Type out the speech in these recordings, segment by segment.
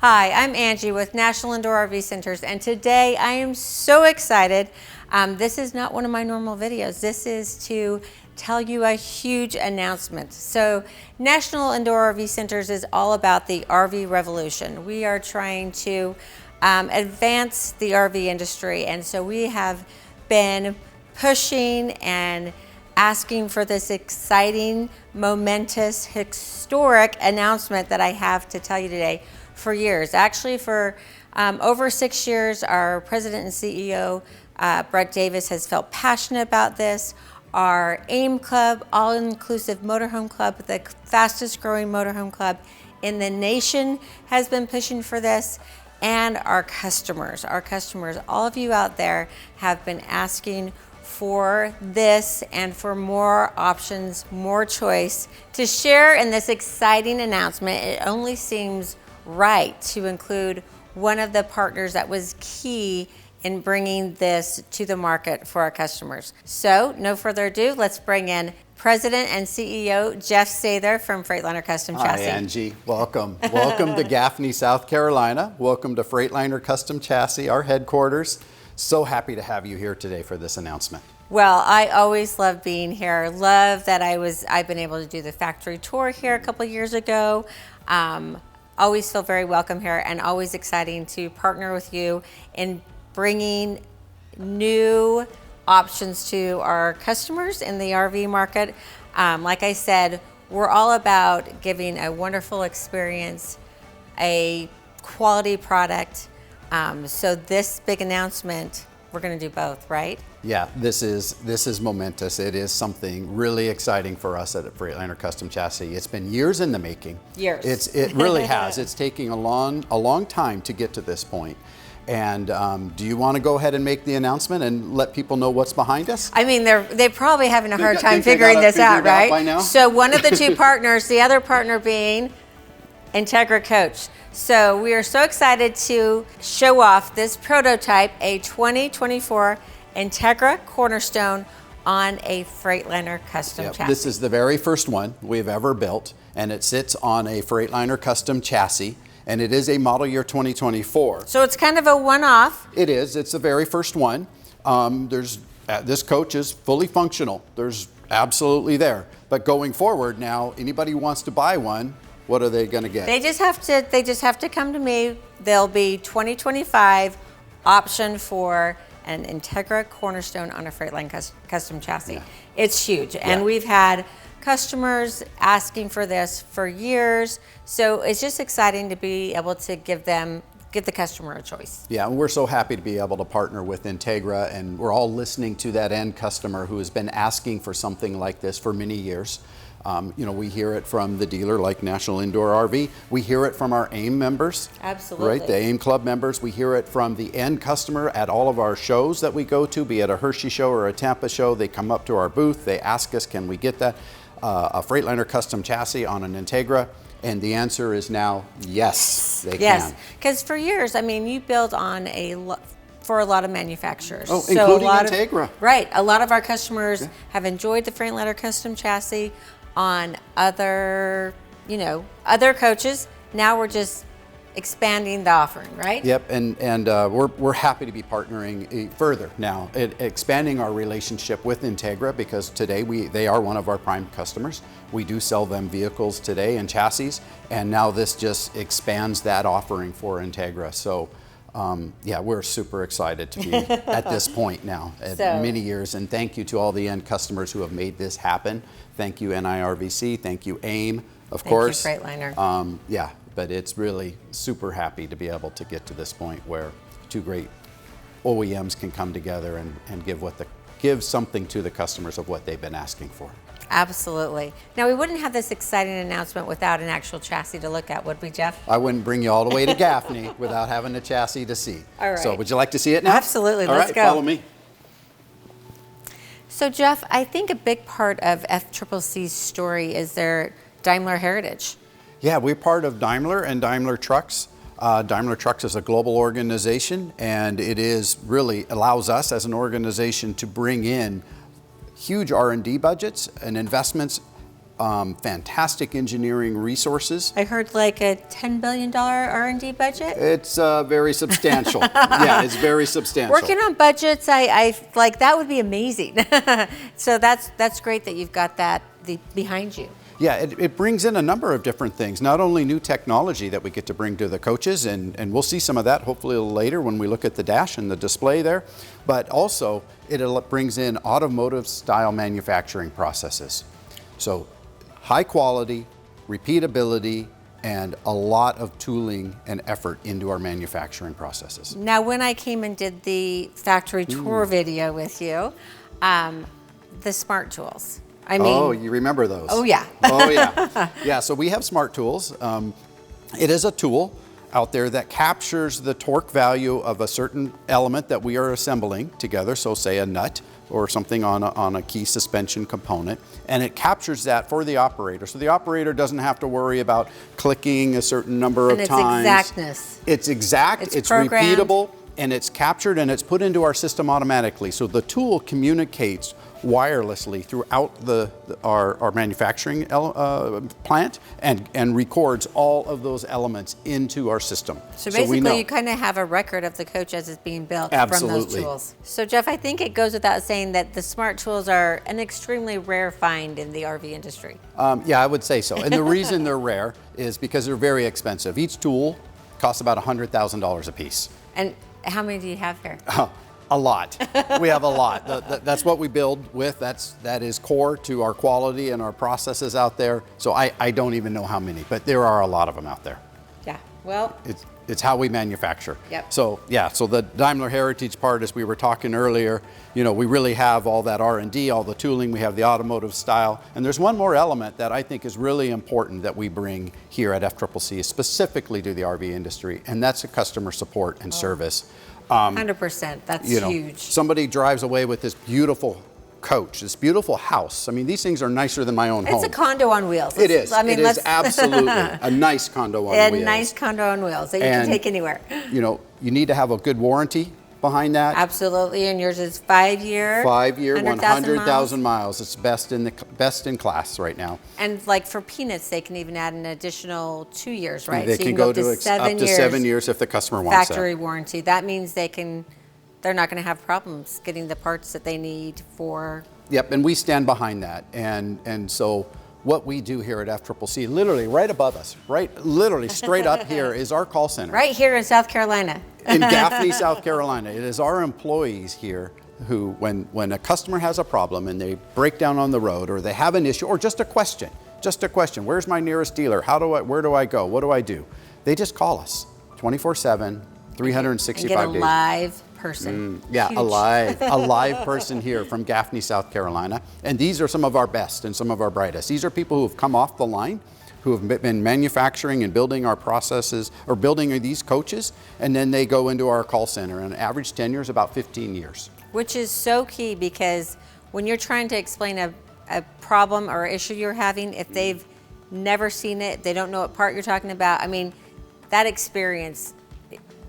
Hi, I'm Angie with National Indoor RV Centers, and today I am so excited. This is not one of my normal videos. This is to tell you a huge announcement. So National Indoor RV Centers is all about the RV revolution. We are trying to advance the RV industry, and so we have been pushing and asking for this exciting, momentous, historic announcement that I have to tell you today for years. Actually, for over 6 years, our president and CEO, Brett Davis, has felt passionate about this. Our AIM Club, all-inclusive motorhome club, the fastest growing motorhome club in the nation, has been pushing for this. And our customers, all of you out there have been asking for this and for more options, more choice. To share in this exciting announcement, it only seems right to include one of the partners that was key in bringing this to the market for our customers. So no further ado, let's bring in President and CEO Jeff Sather from Freightliner Custom Chassis. Hi, Angie. Welcome. Welcome to Gaffney, South Carolina. Welcome to Freightliner Custom Chassis, our headquarters. So happy to have you here today for this announcement. Well, I always love being here. Love that I've been able to do the factory tour here a couple of years ago. Always feel very welcome here, and always exciting to partner with you in bringing new options to our customers in the RV market. Like I said, we're all about giving a wonderful experience, a quality product. So this big announcement, we're going to do both, right? Yeah, this is momentous. It is something really exciting for us at Freightliner Custom Chassis. It's been years in the making. Years. It really has. It's taking a long time to get to this point. And do you want to go ahead and make the announcement and let people know what's behind us? I mean, they're probably having a hard time figuring this out, right? By now? So one of the two partners, the other partner being Entegra Coach. So we are so excited to show off this prototype, a 2024 Entegra Cornerstone on a Freightliner Custom Chassis. This is the very first one we've ever built, and it sits on a Freightliner Custom Chassis, and it is a model year 2024. So it's kind of a one-off. It is. It's the very first one. This coach is fully functional. There's absolutely there. But going forward now, anybody who wants to buy one, what are they going to get? They just have to come to me. There'll be 2025 option for an Entegra Cornerstone on a Freightliner Custom Chassis. Yeah. It's huge, and we've had customers asking for this for years. So it's just exciting to be able to give the customer a choice. Yeah, and we're so happy to be able to partner with Entegra, and we're all listening to that end customer who has been asking for something like this for many years. We hear it from the dealer like National Indoor RV. We hear it from our AIM members. Absolutely. Right, the AIM Club members. We hear it from the end customer at all of our shows that we go to, be it a Hershey show or a Tampa show. They come up to our booth. They ask us, can we get that? A Freightliner Custom Chassis on an Entegra? And the answer is now yes, they can. Yes, because for years, I mean, you build on for a lot of manufacturers. Oh, so including Entegra. Right, a lot of our customers have enjoyed the Freightliner Custom Chassis on other coaches. Now we're just expanding the offering, right? Yep, and we're happy to be partnering further now, expanding our relationship with Entegra, because today they are one of our prime customers. We do sell them vehicles today and chassis, and now this just expands that offering for Entegra. So we're super excited to be at this point now, at many years, and thank you to all the end customers who have made this happen. Thank you, NIRVC. Thank you, AIM, of course. Thank you, Freightliner. But it's really super happy to be able to get to this point where two great OEMs can come together and give something to the customers of what they've been asking for. Absolutely. Now, we wouldn't have this exciting announcement without an actual chassis to look at, would we, Jeff? I wouldn't bring you all the way to Gaffney without having a chassis to see. All right. So would you like to see it now? Absolutely. Let's go. Follow me. So, Jeff, I think a big part of FCCC's story is their Daimler heritage. Yeah, we're part of Daimler and Daimler Trucks. Daimler Trucks is a global organization, and it really allows us as an organization to bring in huge R&D budgets and investments fantastic engineering resources. I heard like a $10 billion R&D budget. It's very substantial. Yeah, it's very substantial. Working on budgets, I like that would be amazing. So that's great that you've got that behind you. Yeah, it brings in a number of different things, not only new technology that we get to bring to the coaches, and we'll see some of that hopefully a little later when we look at the dash and the display there, but also it brings in automotive style manufacturing processes. So high quality, repeatability, and a lot of tooling and effort into our manufacturing processes. Now, when I came and did the factory tour video with you, the smart tools. I mean, oh, you remember those? Oh, yeah. Oh, yeah. Yeah, so we have smart tools. It is a tool out there that captures the torque value of a certain element that we are assembling together, so say a nut or something on a key suspension component, and it captures that for the operator. So the operator doesn't have to worry about clicking a certain number of times. Exactness. It's exact, it's repeatable, and it's captured and it's put into our system automatically. So the tool communicates wirelessly throughout our manufacturing plant and records all of those elements into our system. So basically you kind of have a record of the coach as it's being built from those tools. So Jeff, I think it goes without saying that the smart tools are an extremely rare find in the RV industry. Yeah, I would say so. And the reason they're rare is because they're very expensive. Each tool costs about $100,000 a piece. And how many do you have here? A lot. We have a lot. That's what we build with. That is core to our quality and our processes out there. So I don't even know how many, but there are a lot of them out there. Yeah, well. It's how we manufacture. Yep. So yeah, so the Daimler Heritage part, as we were talking earlier, you know, we really have all that R&D, all the tooling, we have the automotive style. And there's one more element that I think is really important that we bring here at FCCC, specifically to the RV industry, and that's the customer support and service. 100%, that's huge. Somebody drives away with this beautiful coach, this beautiful house. I mean, these things are nicer than my own home. It's a condo on wheels. It is. I mean, it is absolutely a nice condo on wheels. A nice condo on wheels that you can take anywhere. You know, you need to have a good warranty behind that. Absolutely, and yours is 5-year. 5-year, 100,000 miles. It's best in class right now. And like for peanuts, they can even add an additional 2 years, right? They so can you go to up to 7 years if the customer wants factory warranty. That means they're not going to have problems getting the parts that they need for. Yep, and we stand behind that. And so what we do here at FCCC, literally right above us, literally straight up here is our call center. Right here in South Carolina. In Gaffney, South Carolina. It is our employees here who, when a customer has a problem and they break down on the road or they have an issue or just a question, where's my nearest dealer? Where do I go? What do I do? They just call us 24/7, 365 days. And get a live person. Yeah, a live person here from Gaffney, South Carolina. And these are some of our best and some of our brightest. These are people who have come off the line, who have been manufacturing and building our processes or building these coaches, and then they go into our call center, and average tenure is about 15 years. Which is so key, because when you're trying to explain a problem or issue you're having, if they've never seen it, they don't know what part you're talking about, I mean, that experience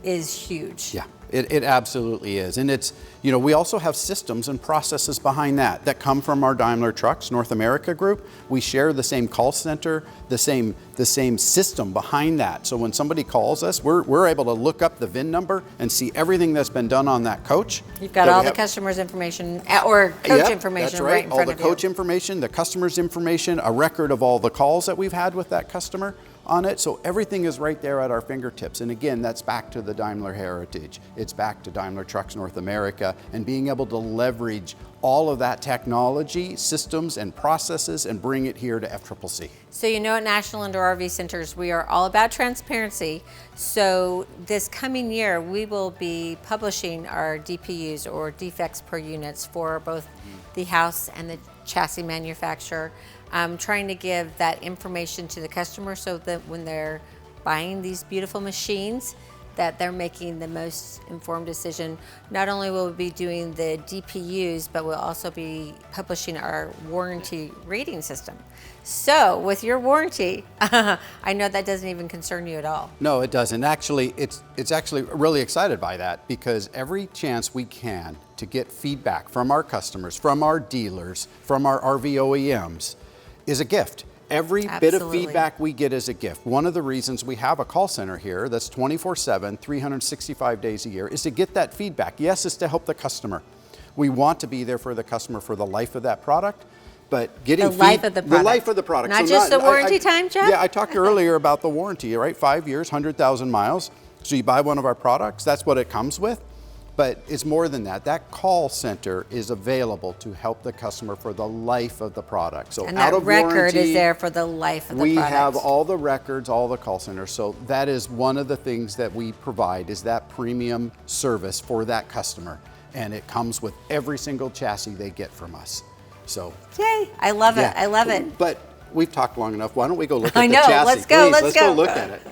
is huge. Yeah, it absolutely is. And it's, you know, we also have systems and processes behind that come from our Daimler Trucks North America group. We share the same call center, the same system behind that. So when somebody calls us, we're able to look up the VIN number and see everything that's been done on that coach. You've got all the customer's information or coach information that's right in front of you. All the coach information, the customer's information, a record of all the calls that we've had with that customer on it. So everything is right there at our fingertips. And again, that's back to the Daimler heritage. It's back to Daimler Trucks North America and being able to leverage all of that technology, systems, and processes and bring it here to FCCC. So you know, at National Indoor RV Centers, we are all about transparency. So this coming year, we will be publishing our DPUs, or defects per units, for both the house and the chassis manufacturer. Trying to give that information to the customer so that when they're buying these beautiful machines, that they're making the most informed decision. Not only will we be doing the DPUs, but we'll also be publishing our warranty rating system. So with your warranty, I know that doesn't even concern you at all. No, it doesn't. Actually, it's actually really excited by that, because every chance we can to get feedback from our customers, from our dealers, from our RV OEMs, is a gift. Every bit of feedback we get is a gift. One of the reasons we have a call center here that's 24/7, 365 days a year is to get that feedback. Yes, it's to help the customer. We want to be there for the customer for the life of that product, but getting the life of the product. The life of the product. Not just the warranty time, Jeff? Yeah, I talked earlier about the warranty, right? 5 years, 100,000 miles. So you buy one of our products, that's what it comes with. But it's more than that. That call center is available to help the customer for the life of the product. So and out that of record warranty, is there for the life of the product. We have all the records, all the call centers. So that is one of the things that we provide is that premium service for that customer. And it comes with every single chassis they get from us. So yay, I love it. I love it. But we've talked long enough. Why don't we go look at the chassis? Let's go. Please, let's go look at it.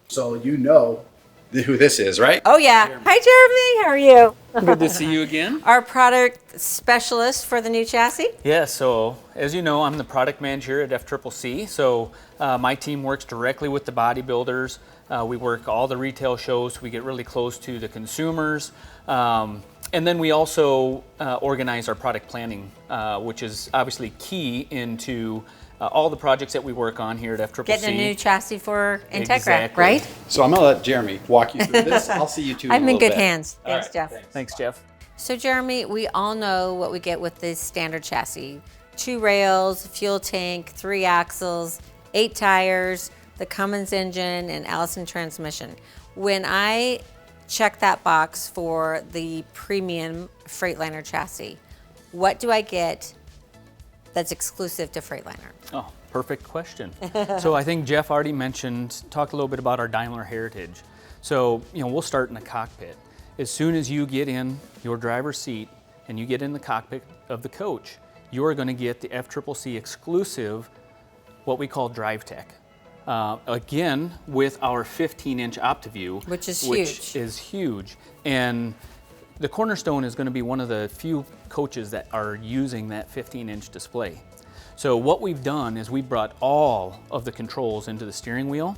So you know who this is, right? Oh yeah. Jeremy. Hi Jeremy, how are you? Good to see you again. Our product specialist for the new chassis? Yeah, so as you know, I'm the product manager at FCCC. So my team works directly with the bodybuilders. We work all the retail shows. We get really close to the consumers. And then we also organize our product planning, which is obviously key into all the projects that we work on here at FCCC. Getting a new chassis for Entegra, exactly. right? So I'm going to let Jeremy walk you through this. I'll see you two in a I'm in little good bit. hands. Thanks, right, Jeff. Thanks, Jeff. So Jeremy, we all know what we get with this standard chassis. 2 rails, fuel tank, 3 axles, 8 tires, the Cummins engine, and Allison transmission. When I check that box for the premium Freightliner chassis, what do I get that's exclusive to Freightliner? Oh, perfect question. So I think Jeff already talked a little bit about our Daimler heritage. So, we'll start in the cockpit. As soon as you get in your driver's seat and you get in the cockpit of the coach, you're going to get the FCCC exclusive, what we call DriveTech. Again, with our 15-inch OptiView, which is huge. And the Cornerstone is going to be one of the few coaches that are using that 15-inch display. So what we've done is we brought all of the controls into the steering wheel.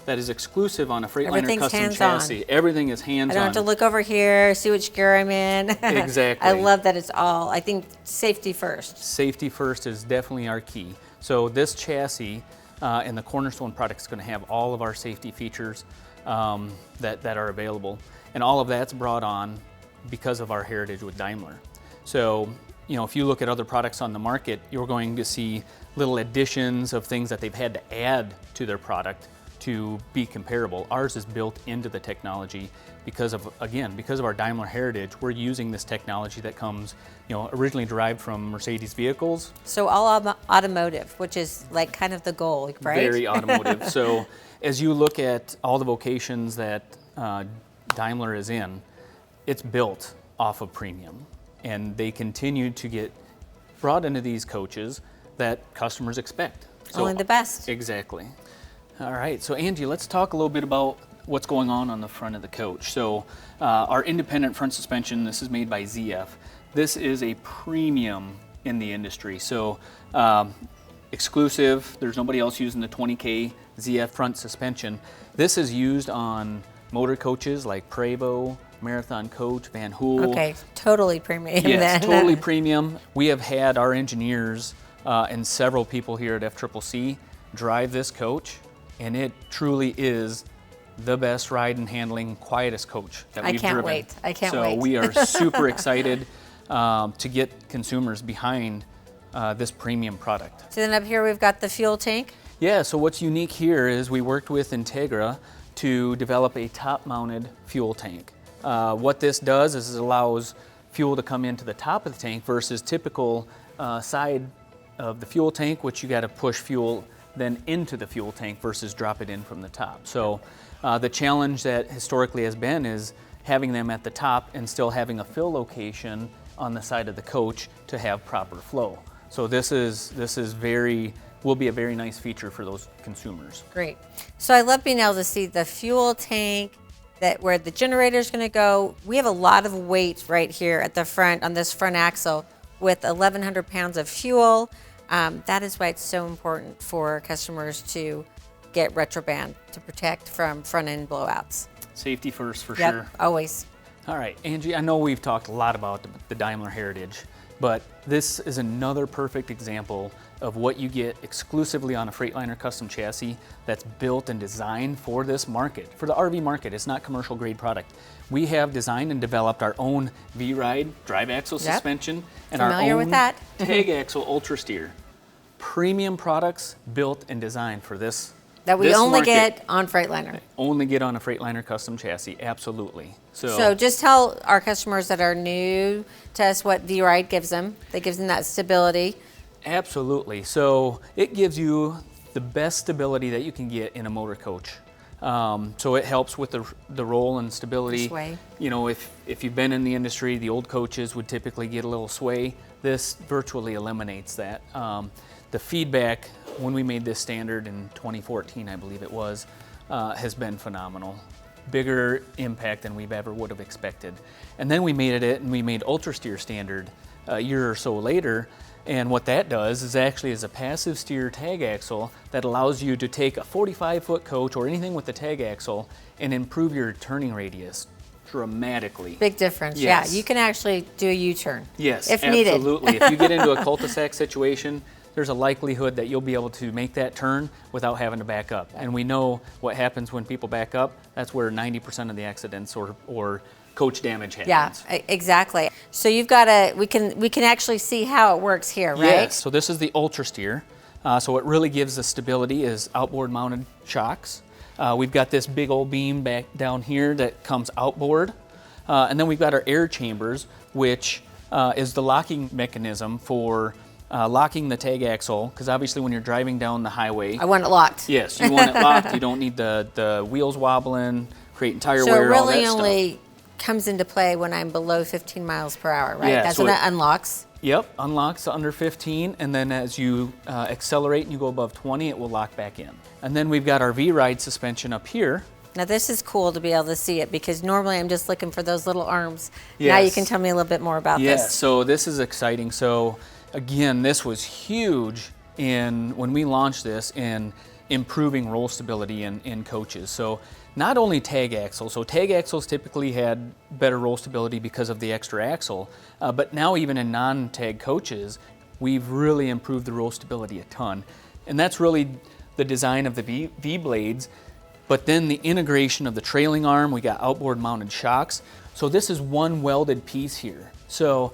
That is exclusive on a Freightliner Custom Chassis. Everything is hands-on. I don't have to look over here, see which gear I'm in. Exactly. I love that it's all, I think safety first. Safety first is definitely our key. So this chassis and the Cornerstone product is going to have all of our safety features that are available. And all of that's brought on because of our heritage with Daimler. So, if you look at other products on the market, you're going to see little additions of things that they've had to add to their product to be comparable. Ours is built into the technology because of our Daimler heritage. We're using this technology that comes, originally derived from Mercedes vehicles. So all automotive, which is like kind of the goal, right? Very automotive. So as you look at all the vocations that Daimler is in, it's built off of premium. And they continue to get brought into these coaches that customers expect. So, only the best. Exactly. All right, so Angie, let's talk a little bit about what's going on the front of the coach. So our independent front suspension, this is made by ZF. This is a premium in the industry. So exclusive, there's nobody else using the 20K ZF front suspension. This is used on motor coaches like Prevost, Marathon Coach, Van Hool. Okay, totally premium yes, then. Totally premium. We have had our engineers and several people here at FCCC drive this coach, and it truly is the best ride and handling, quietest coach that we've driven. I can't wait. So we are super excited to get consumers behind this premium product. So then up here we've got the fuel tank. Yeah, so what's unique here is we worked with Entegra to develop a top-mounted fuel tank. What this does is it allows fuel to come into the top of the tank versus typical side of the fuel tank, which you got to push fuel then into the fuel tank versus drop it in from the top. So the challenge that historically has been is having them at the top and still having a fill location on the side of the coach to have proper flow. So this will be a very nice feature for those consumers. Great. So I love being able to see the fuel tank, where the generator is going to go. We have a lot of weight right here at the front on this front axle with 1,100 pounds of fuel. That is why it's so important for customers to get Retroband to protect from front end blowouts. Safety first for Yep, sure. always. All right, Angie, I know we've talked a lot about the Daimler heritage. But this is another perfect example of what you get exclusively on a Freightliner Custom Chassis that's built and designed for this market, for the RV market. It's not commercial grade product. We have designed and developed our own V-Ride drive axle suspension and Familiar our with own that. tag axle ultra steer. Premium products built and designed for this. That we this only market. get on Freightliner. Only get on a Freightliner Custom Chassis, absolutely. So just tell our customers that are new to us what V-Ride gives them. That gives them that stability. Absolutely. So it gives you the best stability that you can get in a motor coach. So it helps with the roll and stability. Sway. You know, if you've been in the industry, the old coaches would typically get a little sway. This virtually eliminates that. The feedback when we made this standard in 2014, I believe it was, has been phenomenal. Bigger impact than we've ever would have expected. And then we made it and we made Ultra Steer standard a year or so later. And what that does is actually is a passive steer tag axle that allows you to take a 45-foot coach or anything with the tag axle and improve your turning radius dramatically. Big difference. Yes. Yeah, you can actually do a U-turn. Yes, if needed. absolutely. If you get into a cul-de-sac situation, there's a likelihood that you'll be able to make that turn without having to back up. And we know what happens when people back up. That's where 90% of the accidents or coach damage happens. Yeah, exactly. So you've got we can actually see how it works here, right? Yes, so this is the Ultra Steer. So what really gives the stability is outboard mounted shocks. We've got this big old beam back down here that comes outboard. And then we've got our air chambers, which is the locking mechanism for locking the tag axle, because obviously when you're driving down the highway... I want it locked. Yes, you want it locked. You don't need the wheels wobbling, creating tire wear, So all that it really stuff. only comes into play when I'm below 15 miles per hour, right? Yeah, That's so when it unlocks. Yep, unlocks under 15, and then as you accelerate and you go above 20, it will lock back in. And then we've got our V-Ride suspension up here. Now this is cool to be able to see it, because normally I'm just looking for those little arms. Yes. Now you can tell me a little bit more about Yeah, this. so this is exciting. So again, this was huge when we launched this in improving roll stability in coaches. So not only tag axles, so tag axles typically had better roll stability because of the extra axle, but now even in non-tag coaches, we've really improved the roll stability a ton. And that's really the design of the V-blades, but then the integration of the trailing arm, we got outboard mounted shocks. So this is one welded piece here. So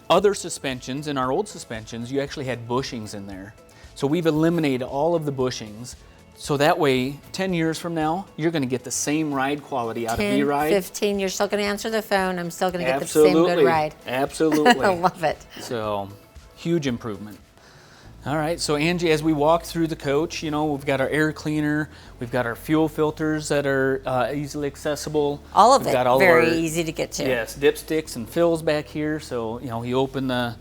other suspensions, in our old suspensions, you actually had bushings in there. So we've eliminated all of the bushings. So that way, 10 years from now, you're going to get the same ride quality out of V-Ride. 15, you're still going to answer the phone. I'm still going to get the same good ride. Absolutely. I love it. So, huge improvement. All right, so Angie, as we walk through the coach, you know, we've got our air cleaner, we've got our fuel filters that are easily accessible. All of we've it, got all very our, easy to get to. Yes, dipsticks and fills back here. So, you know, you open the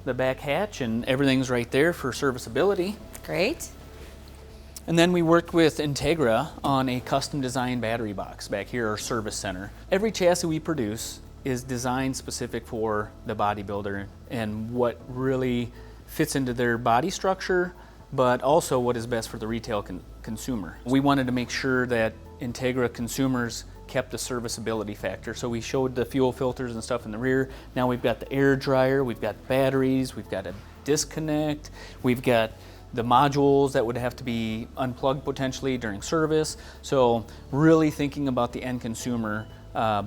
back hatch and everything's right there for serviceability. Great. And then we worked with Entegra on a custom designed battery box back here, our service center. Every chassis we produce is designed specific for the bodybuilder and what really fits into their body structure, but also what is best for the retail consumer. We wanted to make sure that Entegra consumers kept the serviceability factor. So we showed the fuel filters and stuff in the rear. Now we've got the air dryer, we've got batteries, we've got a disconnect, we've got the modules that would have to be unplugged potentially during service. So really thinking about the end consumer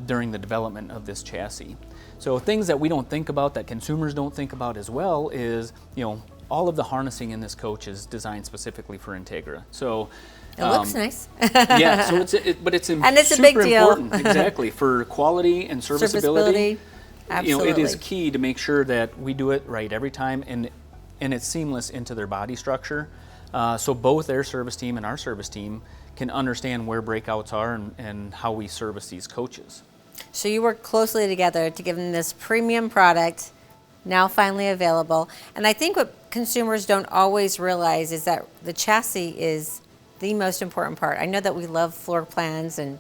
during the development of this chassis. So things that we don't think about, that consumers don't think about as well, is, you know, all of the harnessing in this coach is designed specifically for Entegra. So it looks nice. Yeah, so it's and it's super a big deal. important, exactly, for quality and serviceability. Absolutely. You know, it is key to make sure that we do it right every time, and it's seamless into their body structure. So both their service team and our service team can understand where breakouts are and how we service these coaches. So you work closely together to give them this premium product, now finally available. And I think what consumers don't always realize is that the chassis is the most important part. I know that we love floor plans and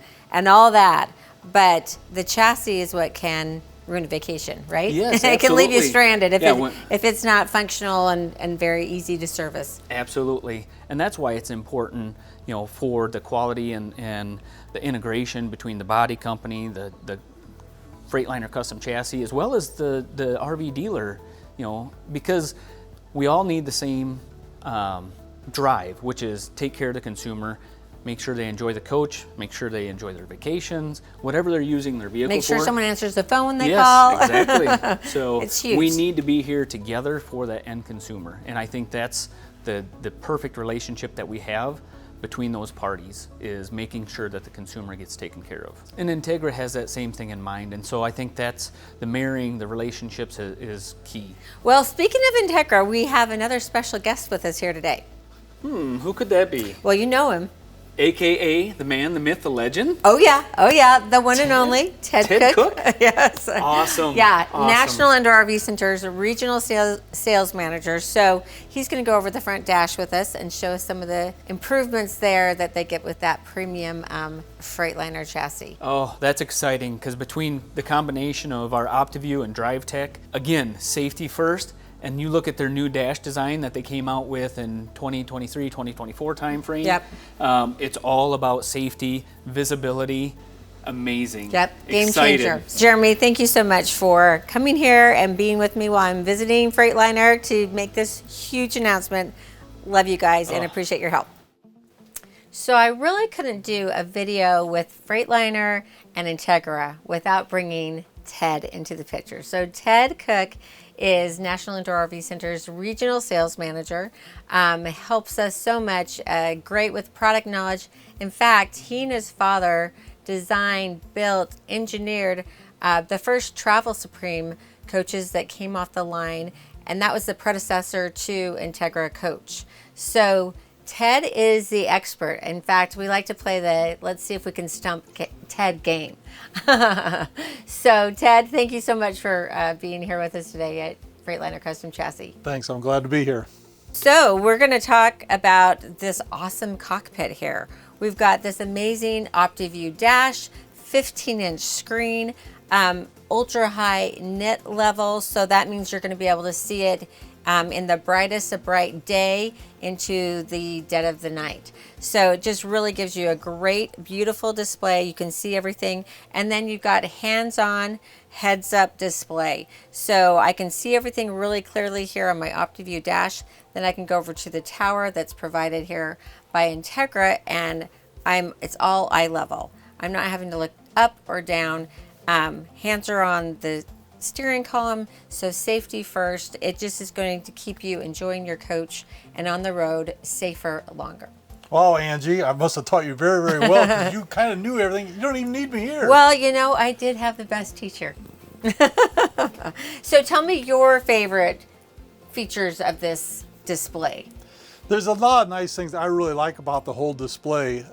all that, but the chassis is what can ruin a vacation, right? Yes, it can leave you stranded if, yeah, if it's not functional and very easy to service. Absolutely, and that's why it's important, you know, for the quality and the integration between the body company, the Freightliner Custom Chassis, as well as the RV dealer, you know, because we all need the same drive, which is take care of the consumer, make sure they enjoy the coach, make sure they enjoy their vacations, whatever they're using their vehicle for. Make sure someone answers the phone when they call. Yes, exactly. So it's huge. We need to be here together for that end consumer. And I think that's the perfect relationship that we have between those parties, is making sure that the consumer gets taken care of. And Entegra has that same thing in mind, and so I think that's the marrying the relationships is key. Well, speaking of Entegra, we have another special guest with us here today. Who could that be? Well, you know him. AKA the man, the myth, the legend. Oh yeah, the one and only Ted Cook. Yes. Awesome. Yeah, awesome. National Indoor RV Center's regional sales manager. So he's going to go over the front dash with us and show us some of the improvements there that they get with that premium Freightliner chassis. Oh, that's exciting, because between the combination of our OptiView and DriveTech, again, safety first. And you look at their new dash design that they came out with in 2023, 2024 timeframe. Yep. It's all about safety, visibility. Amazing. Yep, game Excited. changer. Jeremy, thank you so much for coming here and being with me while I'm visiting Freightliner to make this huge announcement. Love you guys and appreciate your help. So I really couldn't do a video with Freightliner and Entegra without bringing Ted into the picture. So Ted Cook is National Indoor RV Center's regional sales manager. Helps us so much, great with product knowledge. In fact, he and his father designed, built, engineered the first Travel Supreme coaches that came off the line, and that was the predecessor to Entegra Coach. So Ted is the expert. In fact, we like to play the let's see if we can stump Ted game. So Ted, thank you so much for being here with us today at Freightliner Custom Chassis. Thanks, I'm glad to be here. So we're going to talk about this awesome cockpit here. We've got this amazing OptiView dash, 15-inch screen, ultra high nit level, so that means you're going to be able to see it in the brightest of bright day into the dead of the night. So it just really gives you a great, beautiful display. You can see everything. And then you've got hands-on, heads-up display. So I can see everything really clearly here on my OptiView dash. Then I can go over to the tower that's provided here by Entegra, and it's all eye level. I'm not having to look up or down. Hands are on the steering column, so safety first. It just is going to keep you enjoying your coach and on the road safer longer. Wow, Angie, I must have taught you very, very well, because you kind of knew everything. You don't even need me here. Well, you know, I did have the best teacher. So tell me your favorite features of this display. There's a lot of nice things I really like about the whole display.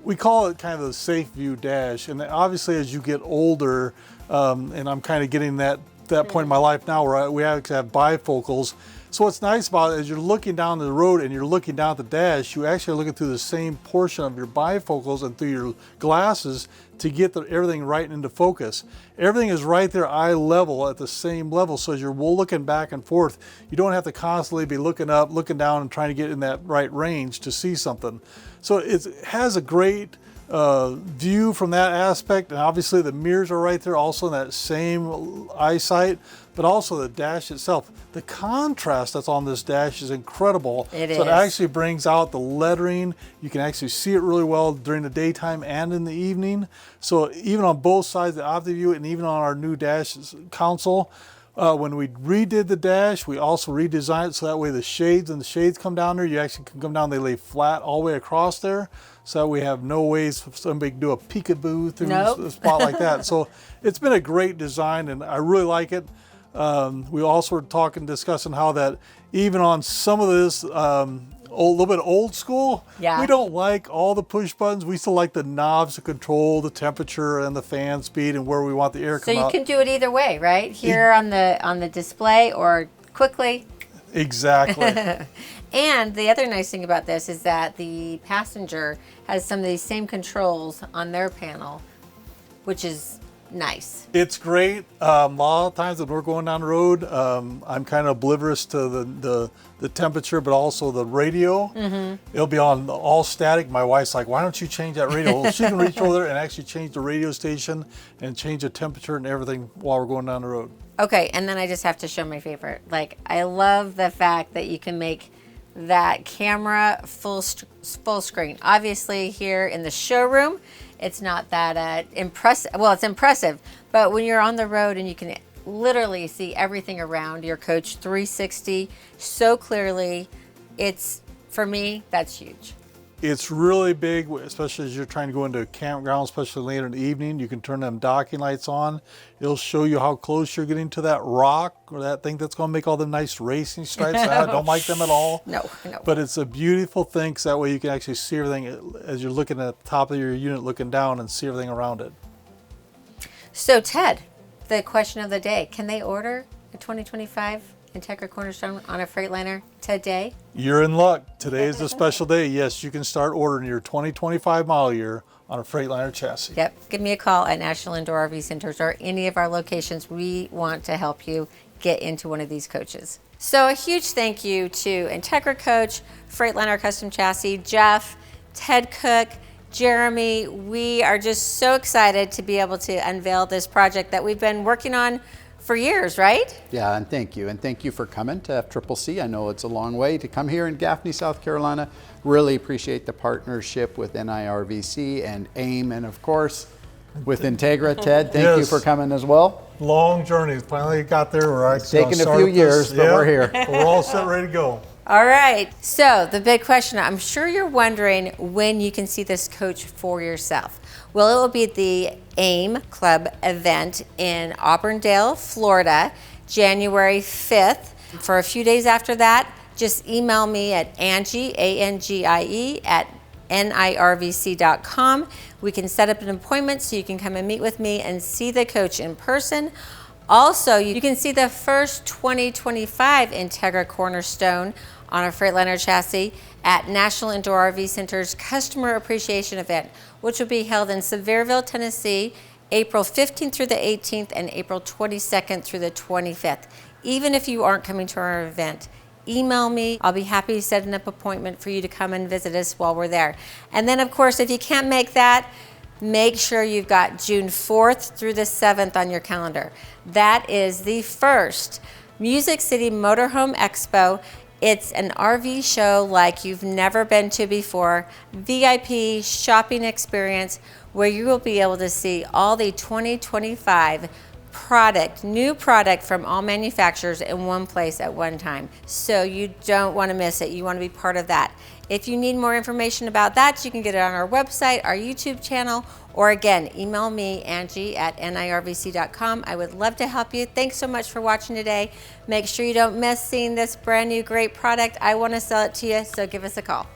We call it kind of the safe view dash, and obviously as you get older, and I'm kind of getting that point in my life now where we actually have bifocals. So what's nice about it is you're looking down the road and you're looking down at the dash, you actually are looking through the same portion of your bifocals and through your glasses to get everything right into focus. Everything is right there eye level at the same level, so as you're looking back and forth, you don't have to constantly be looking up, looking down, and trying to get in that right range to see something. So it has a great view from that aspect, and obviously the mirrors are right there also in that same eyesight, but also the dash itself. The contrast that's on this dash is incredible. It is. So it actually brings out the lettering. You can actually see it really well during the daytime and in the evening. So even on both sides of the OptiView and even on our new dash console, when we redid the dash, we also redesigned it so that way the shades come down there. You actually can come down, they lay flat all the way across there. So we have no ways for somebody to do a peekaboo through a spot like that. So it's been a great design, and I really like it. We also were discussing how that even on some of this a little bit old school, we don't like all the push buttons. We still like the knobs to control the temperature and the fan speed and where we want the air to come out. So you can do it either way, right? Here on the display or quickly. Exactly. And the other nice thing about this is that the passenger has some of these same controls on their panel, which is nice? It's great. A lot of times when we're going down the road, I'm kind of oblivious to the temperature, but also the radio. It'll be on all static. My wife's like, why don't you change that radio? Well, she can reach over there and actually change the radio station and change the temperature and everything while we're going down the road. Okay, and then I just have to show my favorite. Like, I love the fact that you can make that camera full screen. Obviously, here in the showroom, it's not that impressive. Well, it's impressive, but when you're on the road and you can literally see everything around your coach 360 so clearly, it's, for me, that's huge. It's really big, especially as you're trying to go into a campground, especially later in the evening. You can turn them docking lights on. It'll show you how close you're getting to that rock or that thing that's going to make all the nice racing stripes. I don't like them at all. No. But it's a beautiful thing, because that way you can actually see everything as you're looking at the top of your unit, looking down and see everything around it. So Ted, the question of the day, can they order a 2025 Entegra Cornerstone on a Freightliner today? You're in luck. Today is the special day. Yes, you can start ordering your 2025 model year on a Freightliner chassis. Yep. Give me a call at National Indoor RV Centers or any of our locations. We want to help you get into one of these coaches. So a huge thank you to Entegra Coach, Freightliner Custom Chassis, Jeff, Ted Cook, Jeremy. We are just so excited to be able to unveil this project that we've been working on for years, right? Yeah, and thank you. And thank you for coming to FCCC. I know it's a long way to come here in Gaffney, South Carolina. Really appreciate the partnership with NIRVC and AIM, and of course, with Entegra. Ted, thank you for coming as well. Long journey. Finally got there. We're actually taken a few years, but we're here. We're all set, ready to go. All right, so the big question, I'm sure you're wondering when you can see this coach for yourself. Well, it will be at the AIM Club event in Auburndale, Florida, January 5th. For a few days after that, just email me at Angie, A-N-G-I-E, at nirvc.com. We can set up an appointment so you can come and meet with me and see the coach in person. Also, you can see the first 2025 Entegra Cornerstone on a Freightliner chassis at National Indoor RV Center's Customer Appreciation Event, which will be held in Sevierville, Tennessee, April 15th through the 18th and April 22nd through the 25th. Even if you aren't coming to our event, email me. I'll be happy to set an appointment for you to come and visit us while we're there. And then, of course, if you can't make that, make sure you've got June 4th through the 7th on your calendar. That is the first Music City Motorhome Expo. It's an RV show like you've never been to before, VIP shopping experience where you will be able to see all the 2025 new product from all manufacturers in one place at one time. So you don't want to miss it. You want to be part of that. If you need more information about that, you can get it on our website, our YouTube channel, or again, email me, Angie, at nirvc.com. I would love to help you. Thanks so much for watching today. Make sure you don't miss seeing this brand new great product. I want to sell it to you, so give us a call.